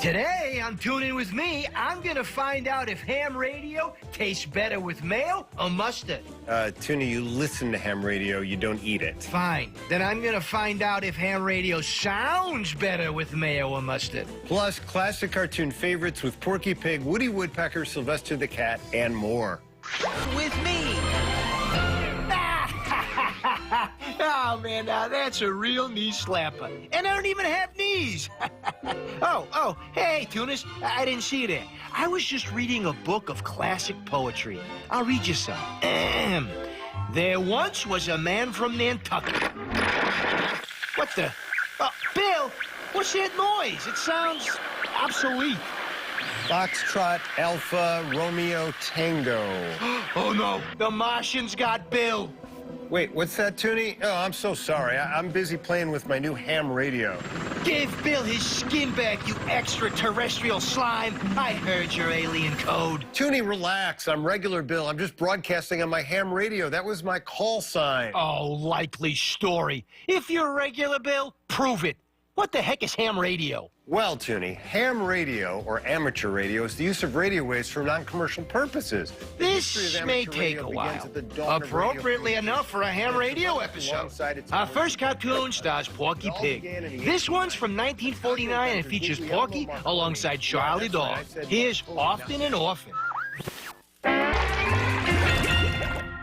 Today on Tune In With Me, I'm going to find out if ham radio tastes better with mayo or mustard. Tuna, you listen to ham radio, you don't eat it. Fine. Then I'm going to find out if ham radio sounds better with mayo or mustard. Plus, classic cartoon favorites with Porky Pig, Woody Woodpecker, Sylvester the Cat, and more. With me. Oh, man, now that's a real knee slapper. And I don't even have knees. Hey, Tunis, I didn't see you there. I was just reading a book of classic poetry. I'll read you some. There once was a man from Nantucket. What the? Bill, what's that noise? It sounds obsolete. Foxtrot, Alpha, Romeo, Tango. Oh, no, the Martians got Bill. Wait, what's that, Toonie? Oh, I'm so sorry. I'm busy playing with my new ham radio. Give Bill his skin back, you extraterrestrial slime. I heard your alien code. Toonie, relax. I'm regular Bill. I'm just broadcasting on my ham radio. That was my call sign. Oh, likely story. If you're regular Bill, prove it. What the heck is ham radio? Well, Toonie, ham radio, or amateur radio, is the use of radio waves for non-commercial purposes. This may take a while. Appropriately enough for a ham radio episode. Our first cartoon stars Porky Pig. This one's from 1949 and features Porky alongside Charlie Dog. Here's Often and Often.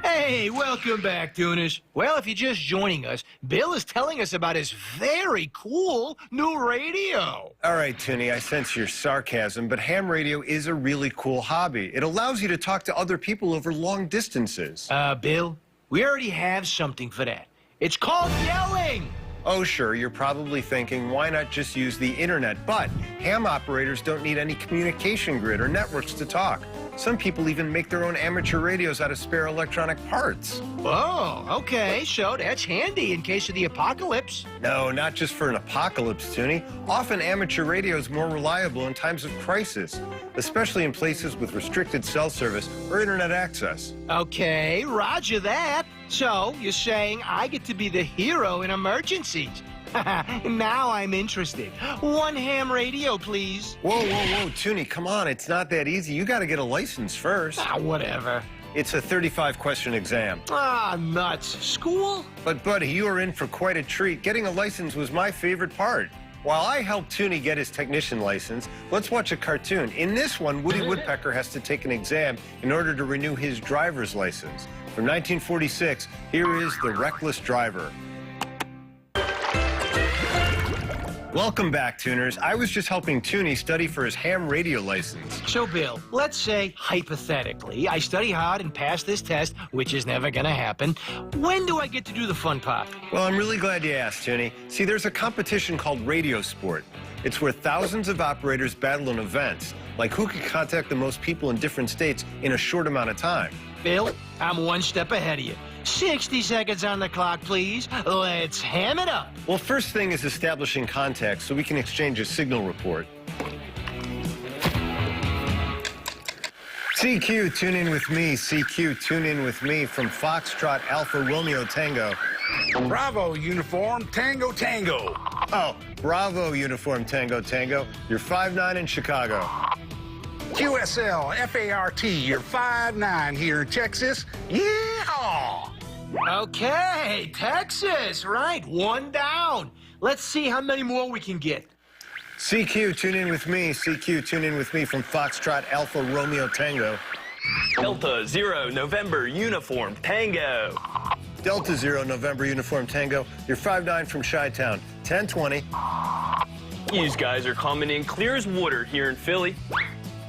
Hey, welcome back, Tuners. Well, if you're just joining us, Bill is telling us about his very cool new radio. All right, Toonie, I sense your sarcasm, but ham radio is a really cool hobby. It allows you to talk to other people over long distances. Bill, we already have something for that. It's called yelling. Oh, sure, you're probably thinking, why not just use the internet? But ham operators don't need any communication grid or networks to talk. Some people even make their own amateur radios out of spare electronic parts. Oh, okay, so that's handy in case of the apocalypse. No, not just for an apocalypse, Toonie. Often amateur radio is more reliable in times of crisis, especially in places with restricted cell service or internet access. Okay, roger that. So, you're saying I get to be the hero in emergencies. Now I'm interested. One ham radio, please. Whoa, Toonie, come on. It's not that easy. You got to get a license first. Whatever. It's a 35-question exam. Nuts. School? But, buddy, you are in for quite a treat. Getting a license was my favorite part. While I helped Toonie get his technician license, let's watch a cartoon. In this one, Woody Woodpecker has to take an exam in order to renew his driver's license. From 1946, here is The Reckless Driver. Welcome back, Tuners. I was just helping Toonie study for his ham radio license. So, Bill, let's say, hypothetically, I study hard and pass this test, which is never gonna happen. When do I get to do the fun part? Well, I'm really glad you asked, Toonie. See, there's a competition called Radio Sport. It's where thousands of operators battle in events, like who can contact the most people in different states in a short amount of time. Bill, I'm one step ahead of you. 60 seconds on the clock, please. Let's ham it up. Well, first thing is establishing contact so we can exchange a signal report. CQ, tune in with me. CQ, tune in with me from Foxtrot, Alpha, Romeo, Tango. Bravo, uniform, Tango, Tango. Oh, Bravo, uniform, Tango, Tango. You're 5'9" in Chicago. QSL, FART, you're 5'9" here in Texas. Yeah! Okay, Texas, right, one down. Let's see how many more we can get. CQ, tune in with me. CQ, tune in with me from Foxtrot, Alpha, Romeo, Tango. Delta 0, November, uniform, Tango. Delta 0, November, uniform, Tango. You're 5'9" from Chi-Town. 1020. These guys are coming in clear as water here in Philly.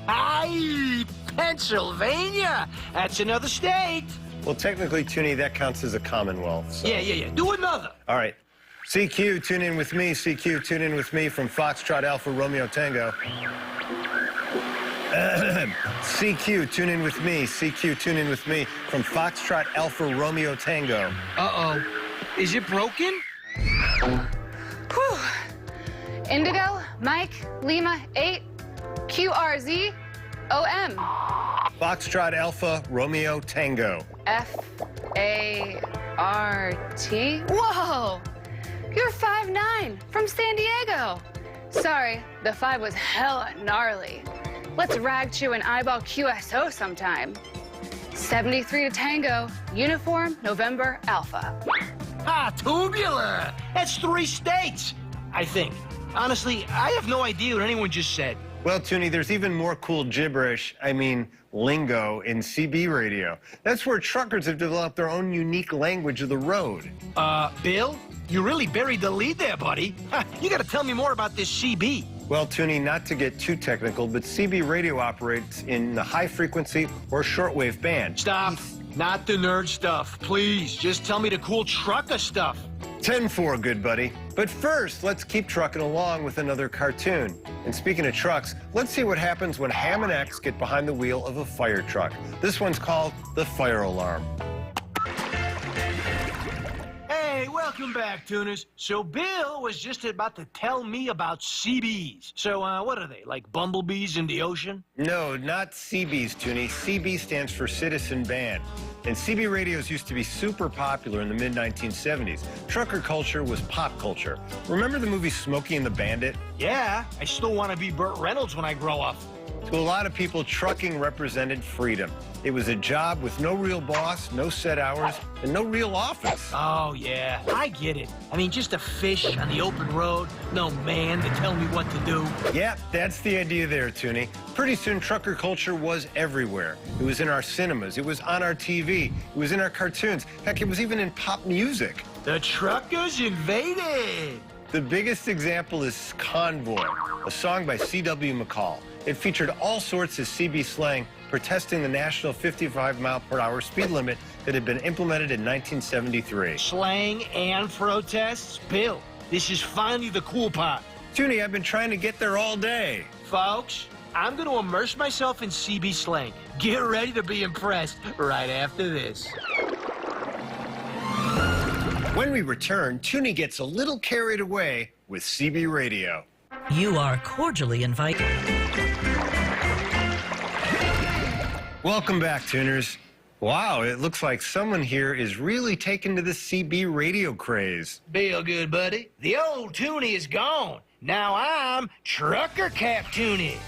Aye, Pennsylvania. That's another state. Well, technically, Toonie, that counts as a commonwealth. So. Yeah. Do another. All right. CQ, tune in with me. CQ, tune in with me from Foxtrot, Alpha, Romeo, Tango. CQ, tune in with me. CQ, tune in with me from Foxtrot, Alpha, Romeo, Tango. Uh-oh. Is it broken? Whew. Indigo, Mike, Lima, 8, QRZ, OM. Foxtrot, Alpha, Romeo, Tango. FART. Whoa! You're 5'9" from San Diego. Sorry, the 5 was hella gnarly. Let's rag chew and eyeball QSO sometime. 73 to Tango, uniform, November, Alpha. Ah, tubular. That's 3 states, I think. Honestly, I have no idea what anyone just said. Well, Toonie, there's even more cool gibberish, lingo in CB radio. That's where truckers have developed their own unique language of the road. Bill, you really buried the lead there, buddy. You gotta tell me more about this CB. Well, Toonie, not to get too technical, but CB radio operates in the high frequency or shortwave band. Stop. Not the nerd stuff. Please, just tell me the cool trucker stuff. 10-4, good buddy. But first, let's keep trucking along with another cartoon. And speaking of trucks, let's see what happens when Ham and X get behind the wheel of a fire truck. This one's called The Fire Alarm. Hey, welcome back, tuners. So Bill was just about to tell me about CBs. So, what are they, like bumblebees in the ocean? No, not CBs, Toonie. CB stands for Citizen Band. And CB radios used to be super popular in the mid-1970s. Trucker culture was pop culture. Remember the movie Smokey and the Bandit? Yeah, I still want to be Burt Reynolds when I grow up. To a lot of people, trucking represented freedom. It was a job with no real boss, no set hours, and no real office. Oh, yeah, I get it. I mean, just a fish on the open road, no man to tell me what to do. Yeah, that's the idea there, Toonie. Pretty soon, trucker culture was everywhere. It was in our cinemas. It was on our TV. It was in our cartoons. Heck, it was even in pop music. The truckers invaded. The biggest example is Convoy, a song by C.W. McCall. It featured all sorts of CB slang protesting the national 55-mile-per-hour speed limit that had been implemented in 1973. Slang and protests? Bill, this is finally the cool part. Toonie, I've been trying to get there all day. Folks, I'm going to immerse myself in CB slang. Get ready to be impressed right after this. When we return, Toonie gets a little carried away with CB radio. You are cordially invited. Welcome back, tuners. Wow, it looks like someone here is really taken to the CB radio craze. Bill, good buddy. The old Toonie is gone. Now I'm Trucker Cap Toonie.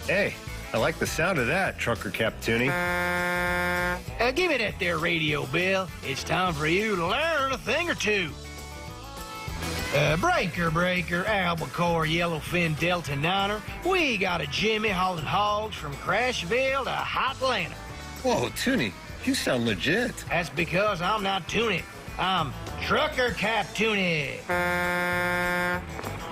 Hey, I like the sound of that, Trucker Cap Toonie. Give me that there radio, Bill. It's time for you to learn a thing or two. Breaker, albacore, yellowfin, delta niner. We got a Jimmy hauling hogs from Crashville to Hotlanta. Whoa, Toonie, you sound legit. That's because I'm not Toonie. I'm Trucker Cap Toonie.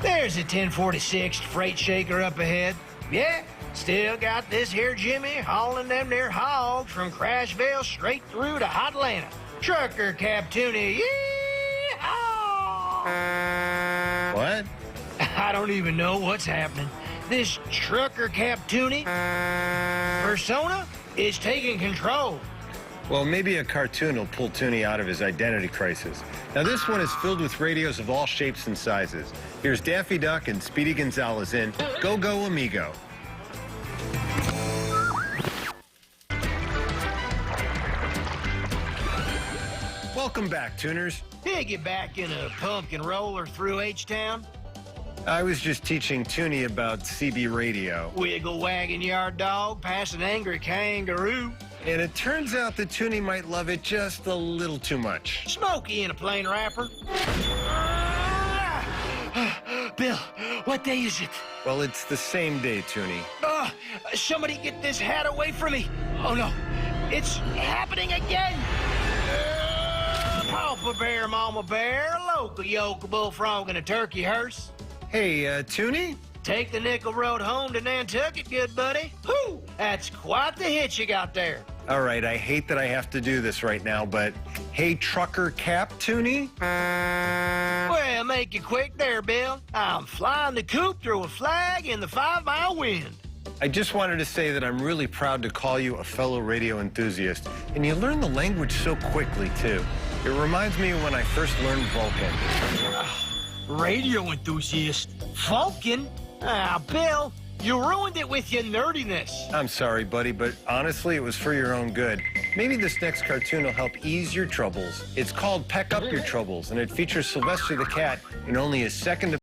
There's a 1046 freight shaker up ahead. Yeah, still got this here Jimmy hauling them there hogs from Crashville straight through to Hotlanta. Trucker Cap Toonie, yeehaw! What? I don't even know what's happening. This Trucker Cap Toonie persona is taking control. Well, maybe a cartoon will pull Toonie out of his identity crisis. Now, this one is filled with radios of all shapes and sizes. Here's Daffy Duck and Speedy Gonzales in Go Go Amigo. Welcome back, tuners. Piggyback in a pumpkin roller through H-Town. I was just teaching Toonie about CB radio. Wiggle wagging yard dog past an angry kangaroo. And it turns out that Toonie might love it just a little too much. Smokey in a plain wrapper. Bill, what day is it? Well, it's the same day, Toonie. Somebody get this hat away from me. Oh, no. It's happening again. Papa bear, mama bear, local yoke, a bullfrog, and a turkey hearse. Hey, Toonie? Take the nickel road home to Nantucket, good buddy. Whew, that's quite the hit you got there. All right, I hate that I have to do this right now, but hey, Trucker Cap Toonie? Well, make it quick there, Bill. I'm flying the coop through a flag in the 5-mile wind. I just wanted to say that I'm really proud to call you a fellow radio enthusiast, and you learn the language so quickly, too. It reminds me when I first learned Vulcan. Radio enthusiast? Vulcan? Bill, you ruined it with your nerdiness. I'm sorry, buddy, but honestly, it was for your own good. Maybe this next cartoon will help ease your troubles. It's called Peck Up Your Troubles, and it features Sylvester the Cat in only his second